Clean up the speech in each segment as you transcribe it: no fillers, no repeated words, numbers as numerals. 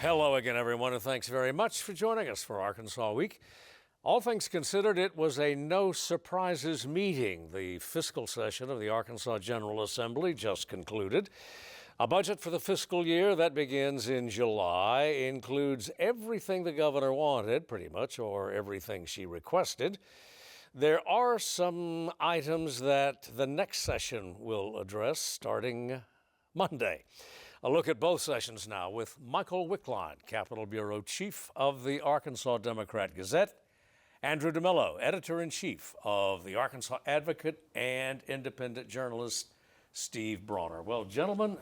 Hello again, everyone, and thanks very much for joining us for Arkansas Week. All things considered, it was a no surprises meeting. The fiscal session of the Arkansas General Assembly just concluded. A budget for the fiscal year that begins in July includes everything the governor wanted, pretty much, or everything she requested. There are some items that the next session will address starting Monday. A look at both sessions now with Michael Wickline, Capitol Bureau Chief of the Arkansas Democrat Gazette, Andrew DeMillo, Editor-in-Chief of the Arkansas Advocate, and independent journalist Steve Brawner. Well, gentlemen,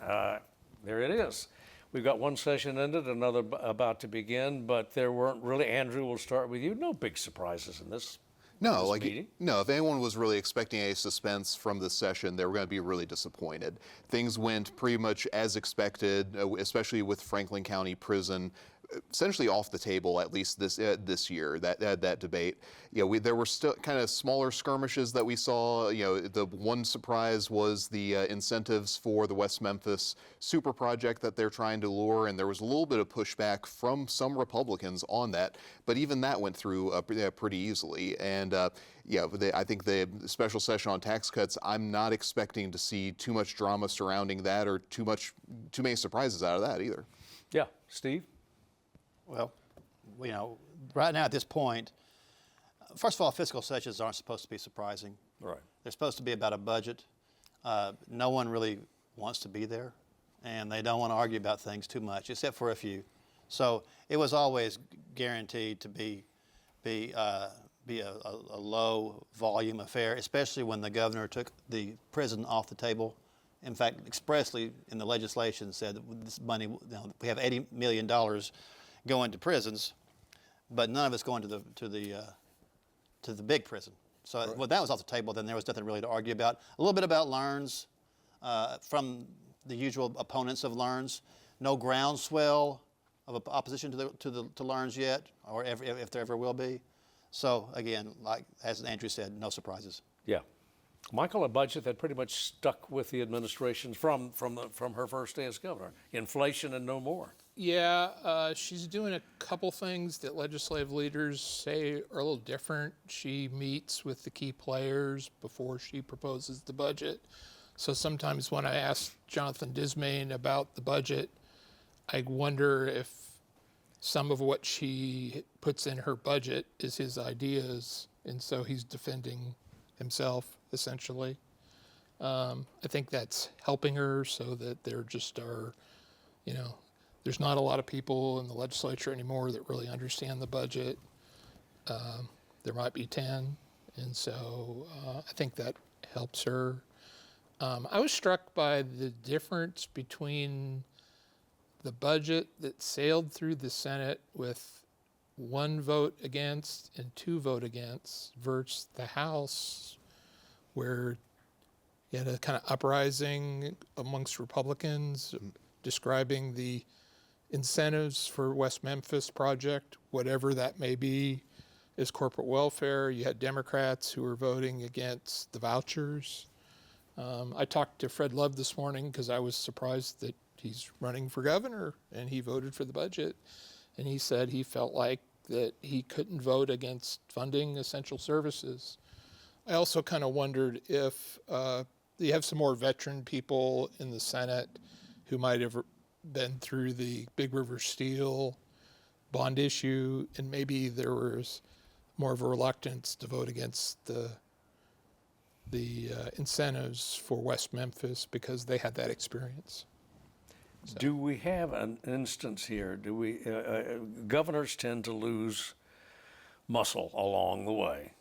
there it is. We've got one session ended, another about to begin, but there weren't really, Andrew, we'll start with you, no big surprises in this. No, if anyone was really expecting a suspense from this session, they were going to be really disappointed. Things went pretty much as expected, especially with Franklin County Prison essentially off the table, at least this year, that debate. There were still kind of smaller skirmishes that we saw. The one surprise was the incentives for the West Memphis super project that they're trying to lure, and there was a little bit of pushback from some Republicans on that, but even that went through pretty easily. And I think the special session on tax cuts, I'm not expecting to see too much drama surrounding that or too many surprises out of that either. Yeah, Steve? Well, right now at this point, first of all, fiscal sessions aren't supposed to be surprising. Right. They're supposed to be about a budget. No one really wants to be there, and they don't want to argue about things too much, except for a few. So it was always guaranteed to be a low volume affair, especially when the governor took the prison off the table. In fact, expressly in the legislation said that this money, we have $80 million going to prisons, but none of it's going to the big prison. So right. When that was off the table, then there was nothing really to argue about. A little bit about LEARNs from the usual opponents of LEARNs. No groundswell of opposition to LEARNs yet, or if there ever will be. So again, like as Andrew said, no surprises. Yeah. Michael, a budget that pretty much stuck with the administration from her first day as governor. Inflation and no more. Yeah, she's doing a couple things that legislative leaders say are a little different. She meets with the key players before she proposes the budget. So sometimes when I ask Jonathan Dismayne about the budget, I wonder if some of what she puts in her budget is his ideas, and so he's defending himself, essentially. I think that's helping her so that there just are, there's not a lot of people in the legislature anymore that really understand the budget. There might be 10, and so I think that helps her. I was struck by the difference between the budget that sailed through the Senate with 1 vote against and 2 vote against versus the House, where you had a kind of uprising amongst Republicans describing the incentives for West Memphis project, whatever that may be, as corporate welfare. You had Democrats who were voting against the vouchers. I talked to Fred Love this morning because I was surprised that he's running for governor and he voted for the budget. And he said he felt like that he couldn't vote against funding essential services. I also kind of wondered if you have some more veteran people in the Senate who might have been through the Big River Steel bond issue, and maybe there was more of a reluctance to vote against the incentives for West Memphis because they had that experience. So. Do we have an instance here? Do we? Governors tend to lose muscle along the way,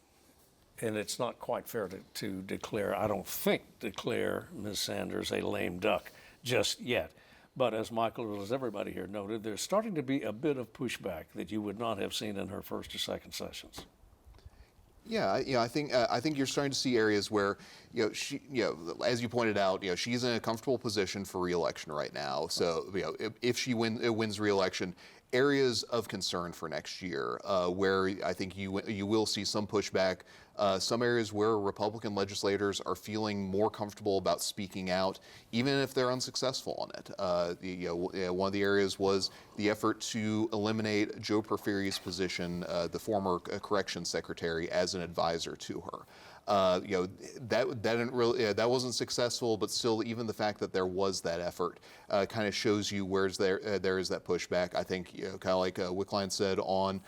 and it's not quite fair to declare, I don't think, Ms. Sanders a lame duck just yet. But as Michael, as everybody here noted, there's starting to be a bit of pushback that you would not have seen in her first or second sessions. Yeah, I think you're starting to see areas where, she, as you pointed out, she's in a comfortable position for re-election right now. So, if she wins re-election, areas of concern for next year, where I think you will see some pushback. Some areas where Republican legislators are feeling more comfortable about speaking out, even if they're unsuccessful on it. One of the areas was the effort to eliminate Joe Porfiry's position, the former corrections secretary, as an advisor to her. That didn't really, that wasn't successful, but still, even the fact that there was that effort kind of shows you where's there is that pushback. I think, kind of like Wickline said on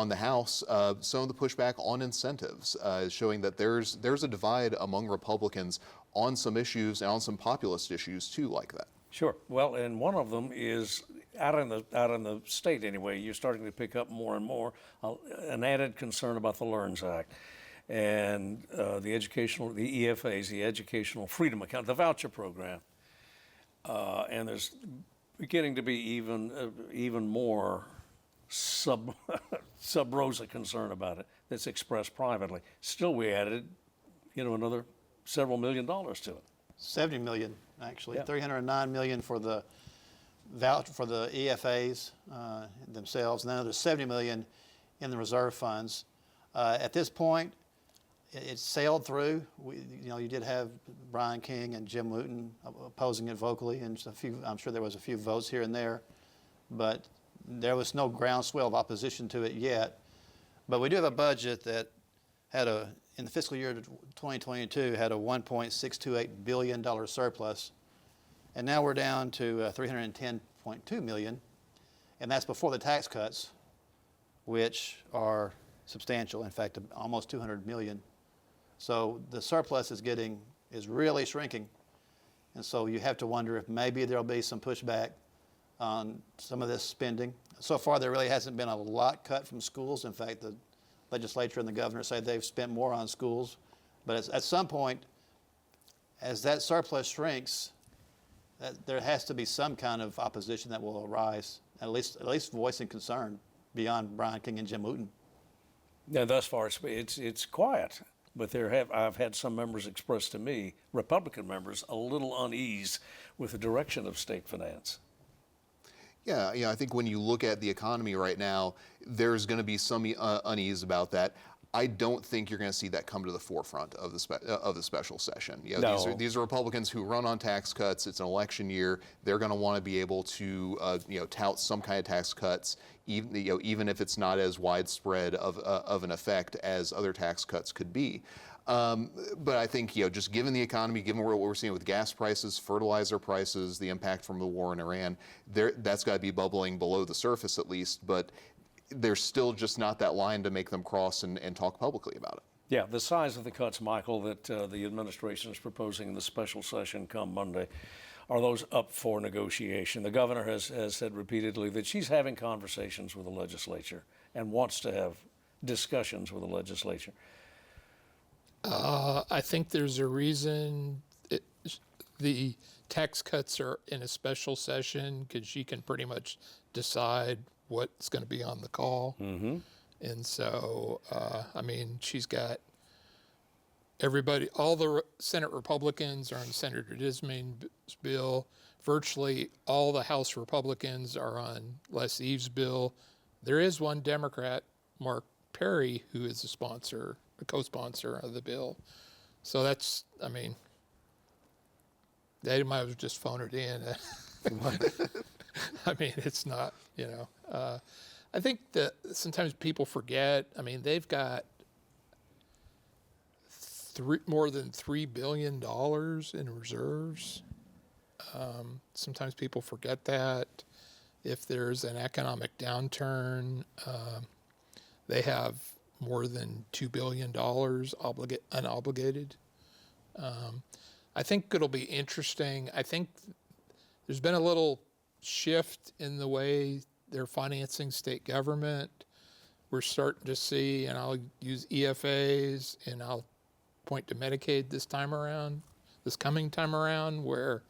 the House, some of the pushback on incentives is showing that there's a divide among Republicans on some issues and on some populist issues too, like that. Sure. Well, and one of them is out in the state anyway. You're starting to pick up more and more an added concern about the LEARNS Act. And the EFAs, the Educational Freedom Account, the voucher program, and there's beginning to be even more sub rosa concern about it that's expressed privately. Still, we added, another several $1 million to it. 70 million, actually. Yeah. 309 million for the voucher for the EFAs themselves, and then another 70 million in the reserve funds. At this point, it sailed through. You did have Brian King and Jim Wooten opposing it vocally, and I'm sure there was a few votes here and there, but there was no groundswell of opposition to it yet. But we do have a budget that had in the fiscal year 2022, had a $1.628 billion surplus, and now we're down to $310.2 million, and that's before the tax cuts, which are substantial. In fact, almost $200 million. So the surplus is really shrinking, and so you have to wonder if maybe there'll be some pushback on some of this spending. So far, there really hasn't been a lot cut from schools. In fact, the legislature and the governor say they've spent more on schools. But at some point, as that surplus shrinks, there has to be some kind of opposition that will arise, at least voicing concern beyond Brian King and Jim Wooten. Now, thus far, it's quiet. But I've had some members express to me, Republican members, a little unease with the direction of state finance. Yeah, I think when you look at the economy right now, there's going to be some unease about that. I don't think you're going to see that come to the forefront of the special session. No. These are Republicans who run on tax cuts. It's an election year. They're going to want to be able to tout some kind of tax cuts, even if it's not as widespread of an effect as other tax cuts could be. But I think, just given the economy, given what we're seeing with gas prices, fertilizer prices, the impact from the war in Iran, that's got to be bubbling below the surface at least. But there's still just not that line to make them cross and talk publicly about it. Yeah, the size of the cuts, Michael, that the administration is proposing in the special session come Monday, are those up for negotiation? The governor has said repeatedly that she's having conversations with the legislature and wants to have discussions with the legislature. I think there's a reason the tax cuts are in a special session, because she can pretty much decide what's going to be on the call. Mm-hmm. And so, she's got everybody, all the Senate Republicans are on Senator Dismay's bill. Virtually all the House Republicans are on Les Eve's bill. There is one Democrat, Mark Perry, who is a co-sponsor of the bill. So that's, they might have just phoned it in. It's not, I think that sometimes people forget, they've got more than $3 billion in reserves. Sometimes people forget that. If there's an economic downturn, they have more than $2 billion unobligated. I think it'll be interesting. I think there's been a little shift in the way they're financing state government. We're starting to see, and I'll use EFAs, and I'll point to Medicaid this coming time around, where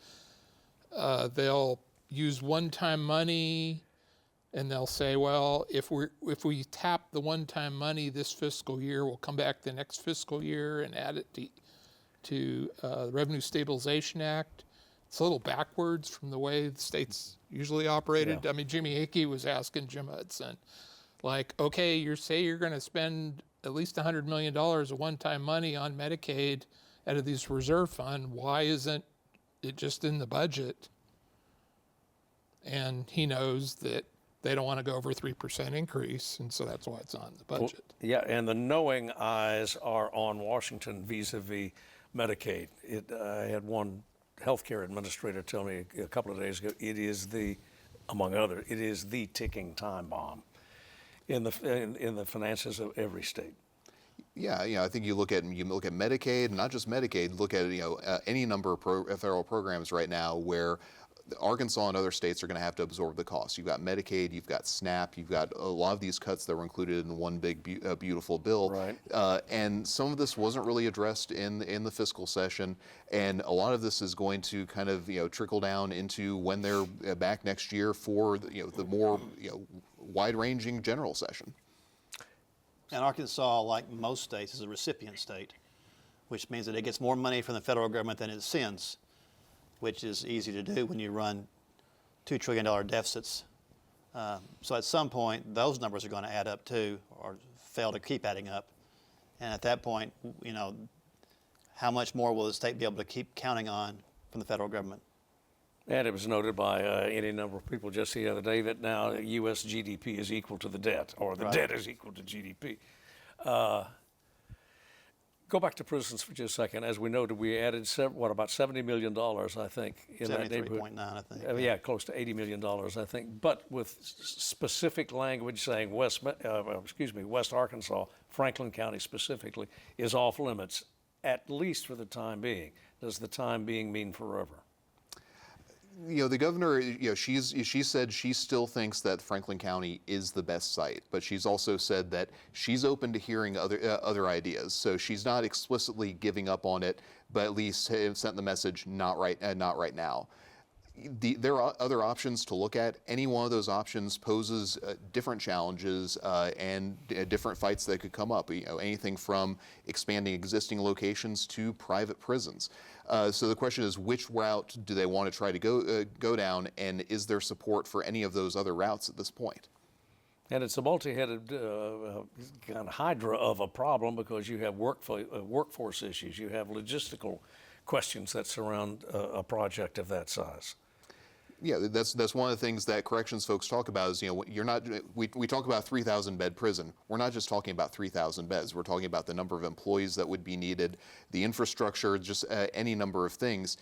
they'll use one-time money, and they'll say, well, if we tap the one-time money this fiscal year, we'll come back the next fiscal year and add it to the Revenue Stabilization Act. it's a little backwards from the way the state's usually operated. I mean, Jimmy Hickey was asking Jim Hudson, like, okay, you're going to spend at least $100 million of one-time money on Medicaid out of this reserve fund. Why isn't it just in the budget? And he knows that they don't want to go over 3% increase, and so that's why it's on the budget. Yeah, and the knowing eyes are on Washington vis-a-vis Medicaid. I had one healthcare administrator tell me a couple of days ago, it is among other, it is the ticking time bomb in the finances of every state. Yeah, I think you look at Medicaid, and not just Medicaid. Look at any number of federal programs right now where Arkansas and other states are going to have to absorb the cost. You've got Medicaid, you've got SNAP, you've got a lot of these cuts that were included in one big beautiful bill. Right. And some of this wasn't really addressed in the fiscal session, and a lot of this is going to kind of trickle down into when they're back next year for the more wide-ranging general session. And Arkansas, like most states, is a recipient state, which means that it gets more money from the federal government than it sends, which is easy to do when you run $2 trillion deficits. So at some point, those numbers are going to add up too, or fail to keep adding up. And at that point, how much more will the state be able to keep counting on from the federal government? And it was noted by any number of people just the other day that now U.S. GDP is equal to the debt, or the debt is equal to GDP. Go back to prisons for just a second. As we noted, we added about $70 million, I think, in that neighborhood. 73.9, I think. Yeah, close to $80 million, I think. But with specific language saying West Arkansas, Franklin County specifically, is off limits, at least for the time being. Does the time being mean forever? The governor, she said she still thinks that Franklin County is the best site, but she's also said that she's open to hearing other ideas. So she's not explicitly giving up on it, but at least sent the message, not right now. There are other options to look at. Any one of those options poses different challenges and different fights that could come up. Anything from expanding existing locations to private prisons. So the question is, which route do they want to try to go down, and is there support for any of those other routes at this point? And it's a multi-headed kind of hydra of a problem, because you have workforce issues, you have logistical questions that surround a project of that size. Yeah, that's one of the things that corrections folks talk about is, we talk about 3,000 bed prison. We're not just talking about 3,000 beds. We're talking about the number of employees that would be needed, the infrastructure, just any number of things.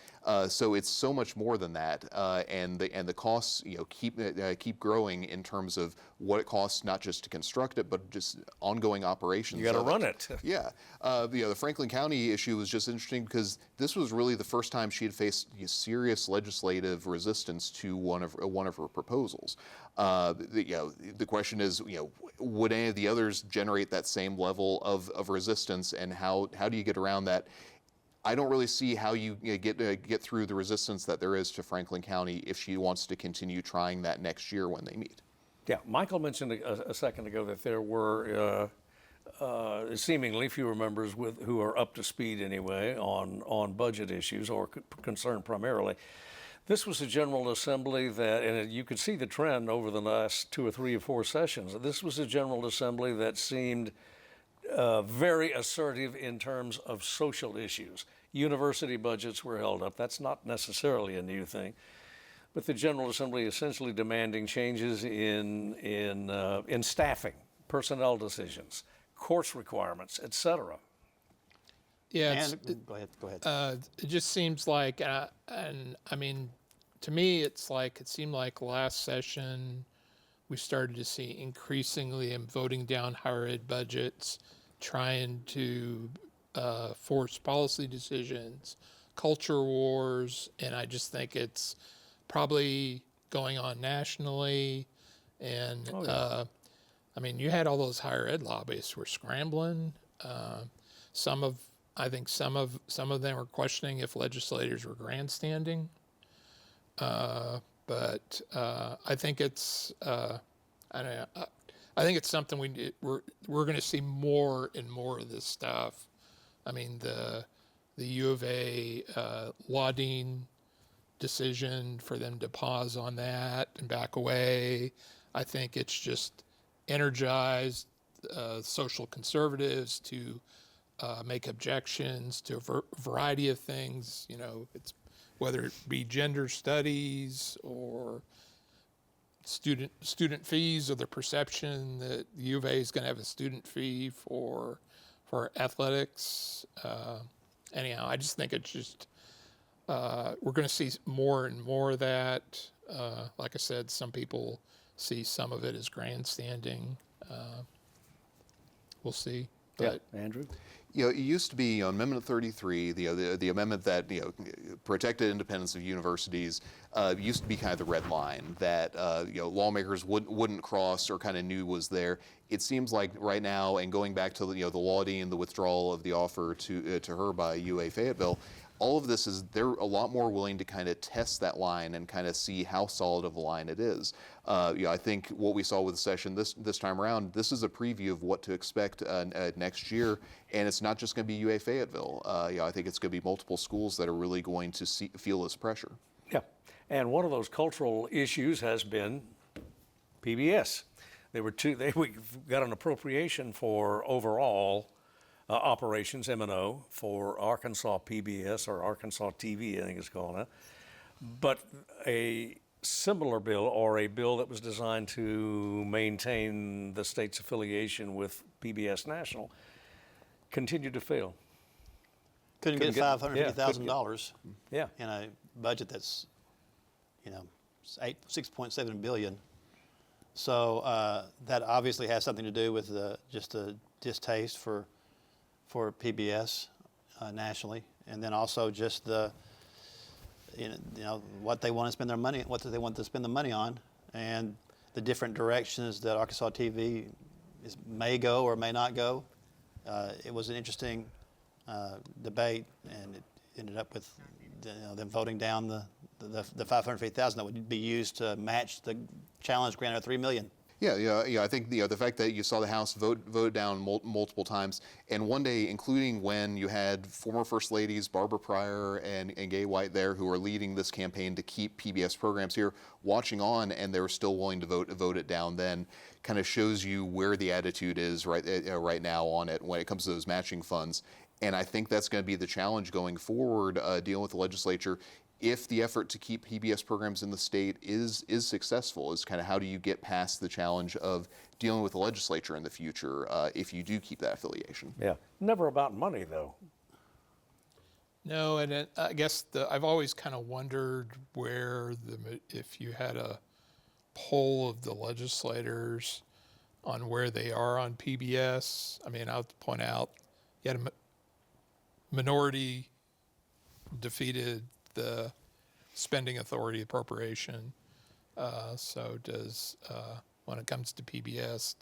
So it's so much more than that, and the costs keep growing in terms of what it costs, not just to construct it, but just ongoing operations. You got to run it. Yeah, the Franklin County issue was just interesting because this was really the first time she had faced serious legislative resistance to one of her proposals. The question is, would any of the others generate that same level of resistance, and how do you get around that? I don't really see how you get through the resistance that there is to Franklin County if she wants to continue trying that next year when they meet. Yeah, Michael mentioned a second ago that there were seemingly fewer members who are up to speed anyway on budget issues or concerned primarily. This was a General Assembly that, and you could see the trend over the last 2 or 3 or 4 sessions, this was a General Assembly that seemed very assertive in terms of social issues. University budgets were held up. That's not necessarily a new thing. But the General Assembly essentially demanding changes in staffing, personnel decisions, course requirements, et cetera. Yeah, Go ahead. it just seems like, and I mean, to me, it seemed like last session we started to see increasingly voting down higher ed budgets, trying to force policy decisions, culture wars, and I just think it's probably going on nationally. And I mean, you had all those higher ed lobbyists were scrambling. I think some of them were questioning if legislators were grandstanding. But I think it's I think it's something we're going to see more and more of this stuff. I mean, the U of A law dean decision for them to pause on that and back away. I think it's just energized social conservatives to make objections to a variety of things. You know, it's whether it be gender studies or student fees, or the perception that the U of A is going to have a student fee for athletics. Anyhow, I just think it's just we're going to see more and more of that. Like I said, some people see some of it as grandstanding. We'll see. But Yeah, Andrew? You know, it used to be on Amendment 33, the amendment that protected independence of universities, used to be kind of the red line that lawmakers wouldn't cross or kind of knew was there. It seems like right now, and going back to the lauding and the withdrawal of the offer to her by UA Fayetteville, all of this is they're a lot more willing to kind of test that line and kind of see how solid of a line it is. I think what we saw with the session this time around, this is a preview of what to expect next year, and it's not just going to be UA Fayetteville. I think it's going to be multiple schools that are really going to feel this pressure. Yeah, and one of those cultural issues has been PBS. We got an appropriation for overall operations, M&O, for Arkansas PBS, or Arkansas TV, I think it's called now. But a similar bill, or a bill that was designed to maintain the state's affiliation with PBS National, continued to fail. Couldn't get $550,000 Yeah. in a budget that's, $6.7 billion. So that obviously has something to do with just a distaste for PBS nationally, and then also just what they want to spend their money, what do they want to spend the money on, and the different directions that Arkansas TV may go or may not go. It was an interesting debate, and it ended up with them voting down the $550,000 that would be used to match the challenge grant of $3 million. Yeah. I think the fact that you saw the House vote down multiple times, and one day, including when you had former First Ladies Barbara Pryor and Gay White there, who are leading this campaign to keep PBS programs here, watching on, and they were still willing to vote it down. Then, kind of shows you where the attitude is right now on it when it comes to those matching funds. And I think that's going to be the challenge going forward, dealing with the legislature. If the effort to keep PBS programs in the state is successful, is kind of how do you get past the challenge of dealing with the legislature in the future if you do keep that affiliation? Yeah. Never about money, though. no, and I guess I've always kind of wondered if you had a poll of the legislators on where they are on PBS. I mean, I'll point out you had a minority defeated the spending authority appropriation. So when it comes to PBS,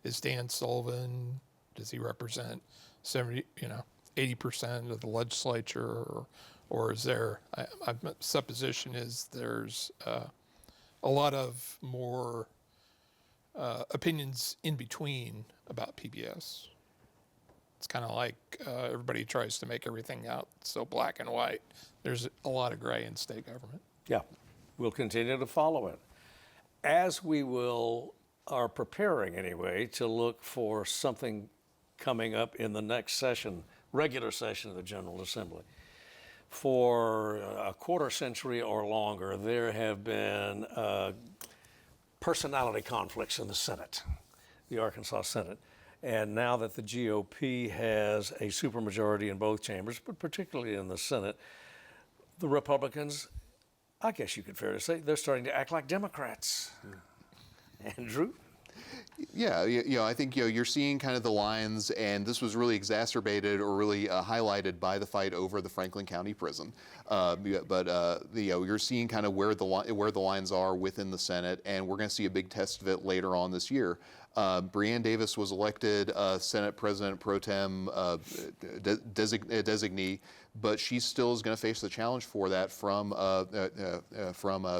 is Dan Sullivan, does he represent 80% of the legislature, or is there, my supposition is there's a lot of more opinions in between about PBS. It's kind of like everybody tries to make everything out so black and white. There's a lot of gray in state government. Yeah, we'll continue to follow it. As we are preparing anyway to look for something coming up in the next session, regular session of the General Assembly. For a quarter century or longer, there have been personality conflicts in the Senate, the Arkansas Senate. And now that the GOP has a supermajority in both chambers, but particularly in the Senate, the Republicans, I guess you could fair to say, they're starting to act like Democrats. Andrew? Yeah, I think you're seeing kind of the lines, and this was really exacerbated or really highlighted by the fight over the Franklin County Prison. You're seeing kind of where the lines are within the Senate, and we're going to see a big test of it later on this year. Breanne Davis was elected Senate President Pro Tem designee, but she still is going to face the challenge for that from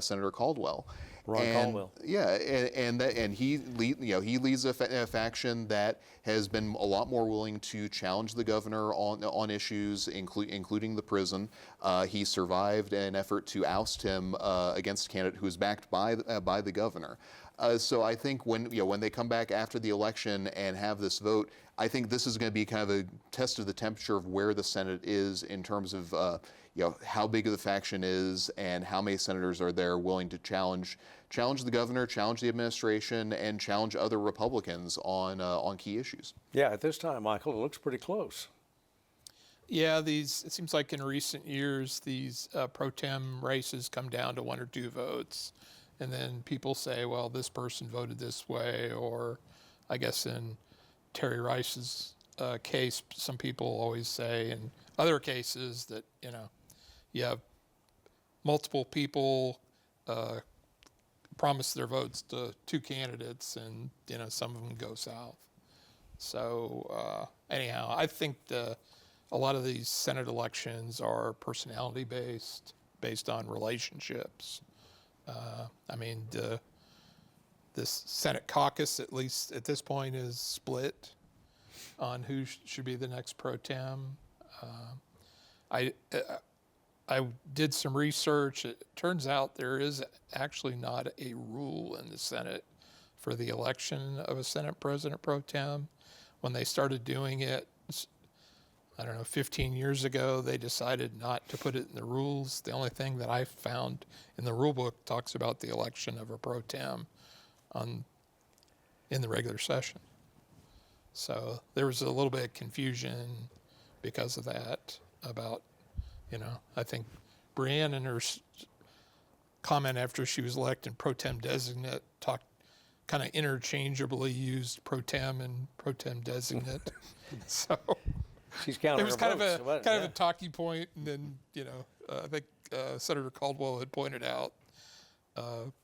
Senator Caldwell. Ron Caldwell. Yeah, and he leads a faction that has been a lot more willing to challenge the governor on issues, including the prison. He survived an effort to oust him against a candidate who was backed by the governor. So I think when they come back after the election and have this vote, I think this is going to be kind of a test of the temperature of where the Senate is in terms of how big of the faction is and how many senators are there willing to challenge the governor, challenge the administration, and challenge other Republicans on key issues. Yeah, at this time, Michael, it looks pretty close. Yeah, it seems like in recent years, these pro tem races come down to 1 or 2 votes. And then people say, well, this person voted this way, or I guess in Terry Rice's case, some people always say in other cases that, you have multiple people promise their votes to 2 candidates, and, some of them go south. So anyhow, I think a lot of these Senate elections are personality based on relationships. This Senate caucus, at least at this point, is split on who should be the next pro tem. I did some research. It turns out there is actually not a rule in the Senate for the election of a Senate president pro tem. When they started doing it, 15 years ago, they decided not to put it in the rules. The only thing that I found in the rule book talks about the election of a pro tem in the regular session. So there was a little bit of confusion because of that about, I think Brianne in her comment after she was elected pro tem designate talked kind of interchangeably used pro tem and pro tem designate. So She's counting it was her kind votes. of a talking point, and then I think Senator Caldwell had pointed out,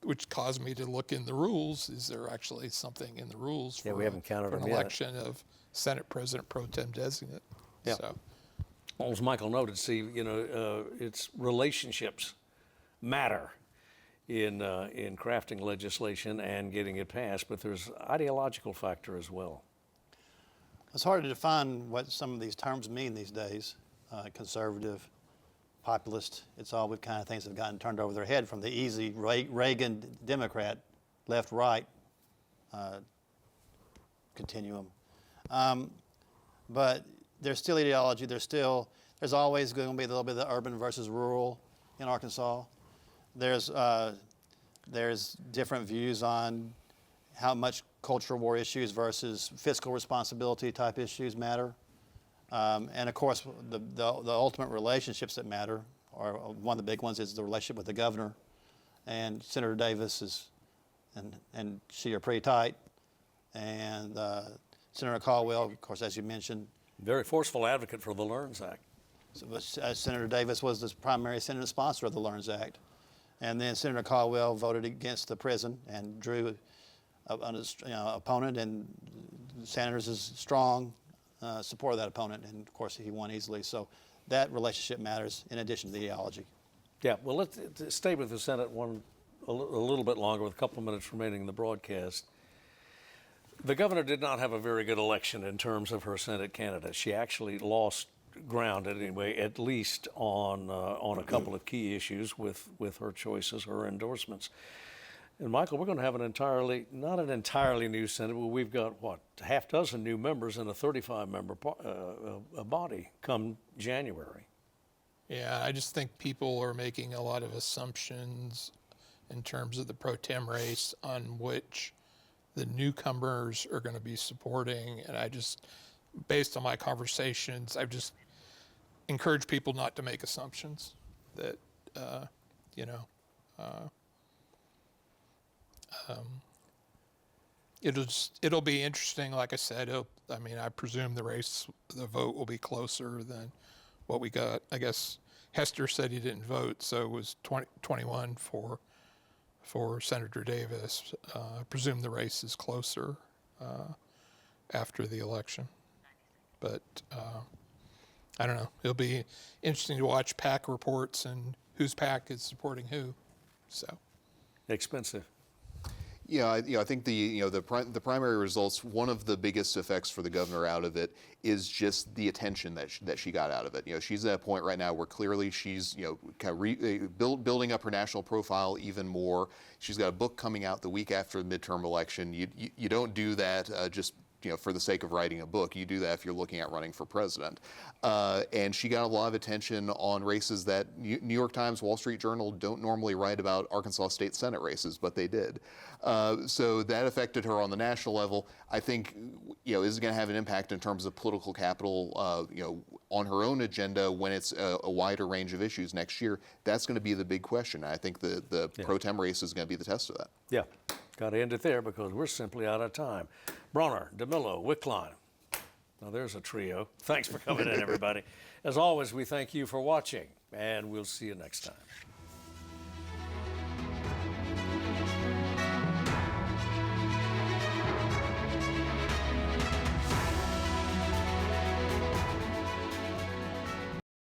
which caused me to look in the rules. Is there actually something in the rules for, we haven't counted for an them yet. election of Senate President pro tem designate? Yeah. So, Well, as Michael noted, Steve, it's relationships matter in crafting legislation and getting it passed, but there's ideological factor as well. It's hard to define what some of these terms mean these days. Conservative, populist, it's all the kind of things that have gotten turned over their head from the easy Reagan Democrat, left-right continuum. But there's still ideology. There's always going to be a little bit of the urban versus rural in Arkansas. There's different views on how much cultural war issues versus fiscal responsibility type issues matter. And of course, the ultimate relationships that matter, or one of the big ones is the relationship with the governor. And Senator Davis and she are pretty tight. And Senator Caldwell, of course, as you mentioned. Very forceful advocate for the LEARNS Act. Senator Davis was the primary Senate sponsor of the LEARNS Act. And then Senator Caldwell voted against the prison and drew an opponent, and Sanders is strong support of that opponent, and of course he won easily. So that relationship matters in addition to the ideology. Yeah, well, let's stay with the Senate a little bit longer with a couple of minutes remaining in the broadcast. The governor did not have a very good election in terms of her Senate candidate. She actually lost ground anyway, at least on a couple of key issues with her choices, her endorsements. And Michael, we're going to have not an entirely new Senate, but we've got, half dozen new members in a 35-member body come January. yeah, I just think people are making a lot of assumptions in terms of the pro tem race on which the newcomers are going to be supporting. And I just, based on my conversations, I've just encouraged people not to make assumptions that, it'll be interesting. Like I said, I presume the vote will be closer than what we got. I guess Hester said he didn't vote, so it was 21 for Senator Davis. I presume the race is closer after the election. But I don't know. It'll be interesting to watch PAC reports and whose PAC is supporting who. So. expensive. Yeah, I think the primary results. One of the biggest effects for the governor out of it is just the attention that she got out of it. She's at a point right now where clearly she's kind of building up her national profile even more. She's got a book coming out the week after the midterm election. You don't do that just for the sake of writing a book. You do that if you're looking at running for president. And she got a lot of attention on races that New York Times, Wall Street Journal don't normally write about Arkansas State Senate races, but they did. So that affected her on the national level. I think, is going to have an impact in terms of political capital, on her own agenda when it's a wider range of issues next year. That's going to be the big question. I think the pro tem race is going to be the test of that. Yeah, got to end it there because we're simply out of time. Brawner, DeMillo, Wickline. Now there's a trio. Thanks for coming in, everybody. As always, we thank you for watching, and we'll see you next time.